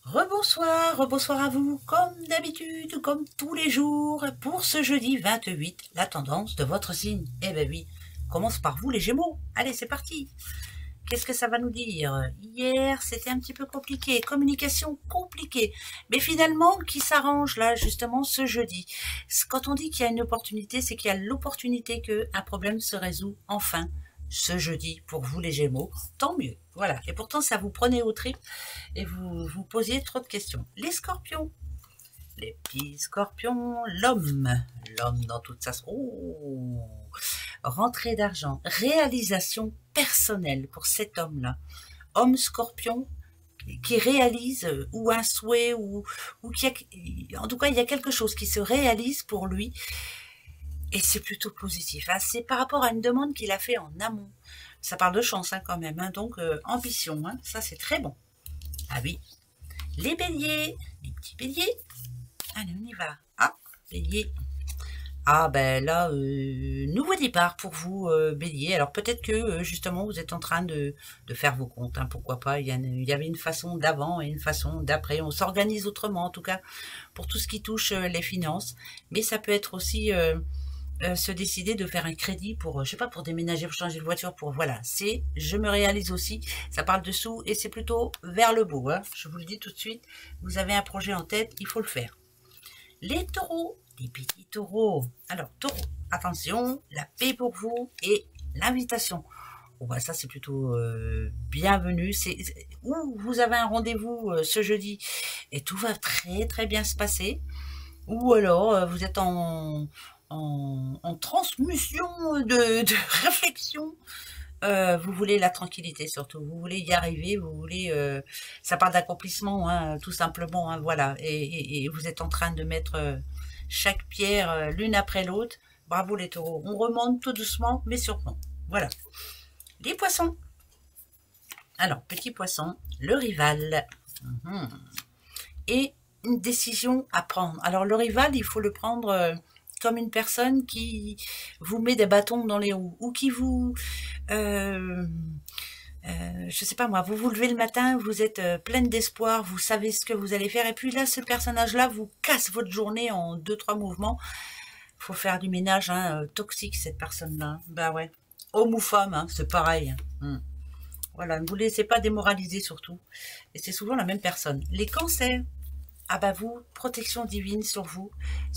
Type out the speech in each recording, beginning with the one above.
Rebonsoir, rebonsoir à vous, comme d'habitude, comme tous les jours, pour ce jeudi 28, la tendance de votre signe. Eh ben oui, commence par vous les Gémeaux. Allez, c'est parti. Qu'est-ce que ça va nous dire? Hier, c'était un petit peu compliqué, communication compliquée, mais finalement, qui s'arrange là, justement, ce jeudi. Quand on dit qu'il y a une opportunité, c'est qu'il y a l'opportunité qu'un problème se résout enfin ce jeudi pour vous les Gémeaux. Tant mieux, voilà. Et pourtant, ça vous prenait au trip et vous vous posiez trop de questions. Les Scorpions, les petits Scorpions, l'homme dans toute sa... Oh, rentrée d'argent, réalisation personnelle pour cet homme-là. Homme Scorpion qui réalise ou un souhait ou qui a, en tout cas il y a quelque chose qui se réalise pour lui et c'est plutôt positif. Hein. C'est par rapport à une demande qu'il a fait en amont. Ça parle de chance hein, quand même, hein. Donc ambition, hein. Ça c'est très bon. Ah oui, les béliers, les petits béliers. Allez, on y va. Ah, bélier. Ah ben là, nouveau départ pour vous, bélier. Alors peut-être que justement vous êtes en train de faire vos comptes, hein, pourquoi pas. Il y avait une façon d'avant et une façon d'après. On s'organise autrement en tout cas pour tout ce qui touche les finances. Mais ça peut être aussi se décider de faire un crédit pour, je sais pas, pour déménager, pour changer de voiture, pour voilà. C'est, je me réalise aussi. Ça parle de sous et c'est plutôt vers le beau. Hein. Je vous le dis tout de suite. Vous avez un projet en tête, il faut le faire. Les taureaux, les petits taureaux. Alors, taureau, attention, la paix pour vous et l'invitation. Oh, bah ça, c'est plutôt bienvenu. Ou vous avez un rendez-vous ce jeudi et tout va très très bien se passer. Ou alors, vous êtes en transmission de réflexion. Vous voulez la tranquillité surtout, vous voulez y arriver, vous voulez, ça parle d'accomplissement, hein, tout simplement, hein, voilà. Et vous êtes en train de mettre chaque pierre l'une après l'autre. Bravo les taureaux. On remonte tout doucement, mais sûrement. Voilà. Les poissons. Alors, petit poisson, le rival. Et une décision à prendre. Alors, le rival, il faut le prendre comme une personne qui vous met des bâtons dans les roues ou qui vous... je sais pas moi, vous vous levez le matin, vous êtes pleine d'espoir, vous savez ce que vous allez faire, et puis là, ce personnage-là vous casse votre journée en 2-3 mouvements. Faut faire du ménage, hein, toxique cette personne-là. Bah ouais. Homme ou femme, hein, c'est pareil. Voilà, ne vous laissez pas démoraliser surtout. Et c'est souvent la même personne. Les cancers. Ah bah vous, protection divine sur vous.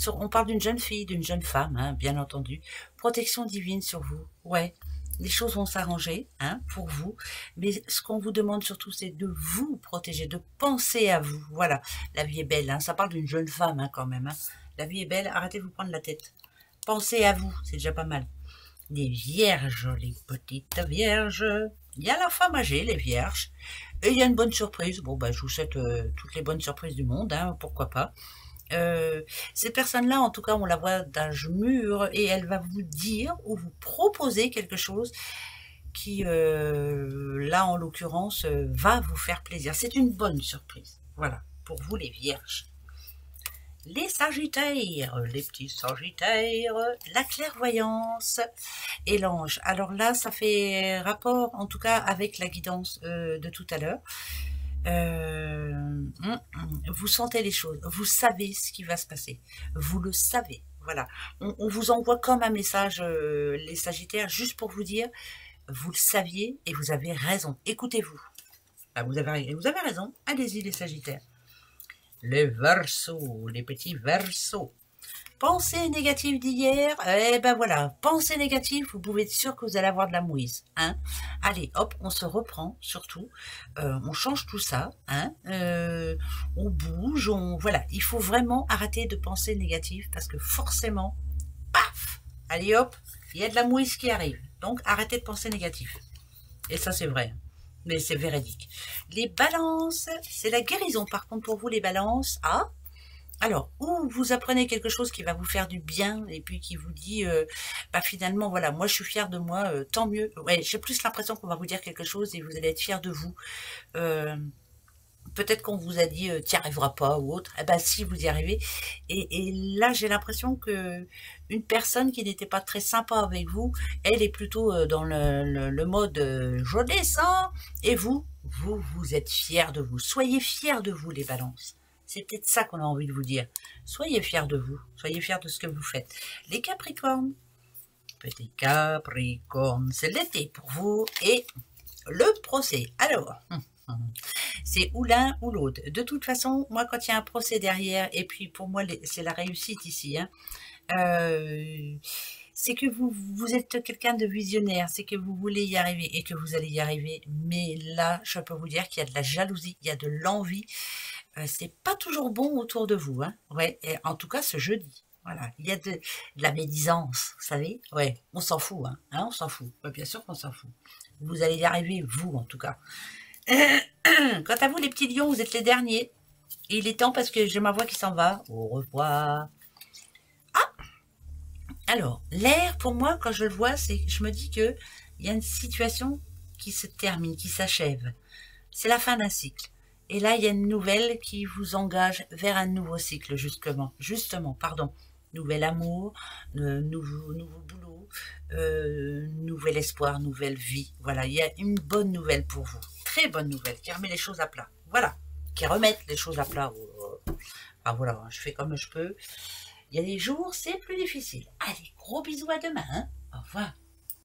On parle d'une jeune fille, d'une jeune femme, hein, bien entendu. Protection divine sur vous. Ouais, les choses vont s'arranger hein, pour vous. Mais ce qu'on vous demande surtout, c'est de vous protéger, de penser à vous. Voilà, la vie est belle. Hein, ça parle d'une jeune femme hein, quand même. Hein. La vie est belle, arrêtez de vous prendre la tête. Pensez à vous, c'est déjà pas mal. Les vierges, les petites vierges. Il y a la femme âgée, les vierges. Et il y a une bonne surprise. Bon, bah, je vous souhaite toutes les bonnes surprises du monde, hein, pourquoi pas. Cette personne-là, en tout cas, on la voit d'âge mûr et elle va vous dire ou vous proposer quelque chose qui, là, en l'occurrence, va vous faire plaisir. C'est une bonne surprise. Voilà, pour vous les vierges. Les sagittaires, les petits sagittaires, la clairvoyance et l'ange. Alors là, ça fait rapport, en tout cas, avec la guidance de tout à l'heure. Vous sentez les choses, vous savez ce qui va se passer, vous le savez. Voilà, on vous envoie comme un message, les sagittaires, juste pour vous dire, vous le saviez et vous avez raison. Écoutez-vous. Ah, vous avez raison. Allez-y les sagittaires. Les verseaux, les petits verseaux. Pensée négative d'hier, eh ben voilà, pensée négative, vous pouvez être sûr que vous allez avoir de la mouise. Hein. Allez, hop, on se reprend surtout, on change tout ça, hein, on bouge, voilà, il faut vraiment arrêter de penser négative parce que forcément, paf, allez hop, il y a de la mouise qui arrive. Donc arrêtez de penser négatif. Et ça c'est vrai. Mais c'est véridique. Les balances, c'est la guérison. Par contre, pour vous, les balances, ah, alors, ou vous apprenez quelque chose qui va vous faire du bien et puis qui vous dit, bah finalement, voilà, moi je suis fière de moi, tant mieux. Ouais, j'ai plus l'impression qu'on va vous dire quelque chose et vous allez être fier de vous. Peut-être qu'on vous a dit, t'y arriveras pas ou autre. Eh ben si, vous y arrivez. Et là, j'ai l'impression que une personne qui n'était pas très sympa avec vous, elle est plutôt dans le mode je descends et vous, vous êtes fiers de vous. Soyez fiers de vous, les balances. C'est peut-être ça qu'on a envie de vous dire. Soyez fiers de vous. Soyez fiers de ce que vous faites. Les capricornes. Petit capricorne, c'est l'été pour vous. Et le procès. Alors, c'est ou l'un ou l'autre. De toute façon, moi, quand il y a un procès derrière, et puis pour moi, c'est la réussite ici, hein, c'est que vous êtes quelqu'un de visionnaire, c'est que vous voulez y arriver et que vous allez y arriver. Mais là, je peux vous dire qu'il y a de la jalousie, il y a de l'envie. C'est pas toujours bon autour de vous, hein. Ouais, et en tout cas ce jeudi. Voilà, il y a de la médisance, vous savez. Ouais, on s'en fout, hein, on s'en fout. Ouais, bien sûr qu'on s'en fout. Vous allez y arriver, vous en tout cas. Quant à vous, les petits lions, vous êtes les derniers. Et il est temps parce que j'ai ma voix qui s'en va. Au revoir. Ah, alors, l'air, pour moi, quand je le vois, je me dis que il y a une situation qui se termine, qui s'achève. C'est la fin d'un cycle. Et là, il y a une nouvelle qui vous engage vers un nouveau cycle, justement, pardon. Nouvel amour, nouveau boulot, nouvel espoir, nouvelle vie. Voilà, il y a une bonne nouvelle pour vous. Très bonne nouvelle, qui remet les choses à plat. Voilà, qui remettent les choses à plat. Enfin voilà, je fais comme je peux. Il y a des jours, c'est plus difficile. Allez, gros bisous à demain. Hein. Au revoir.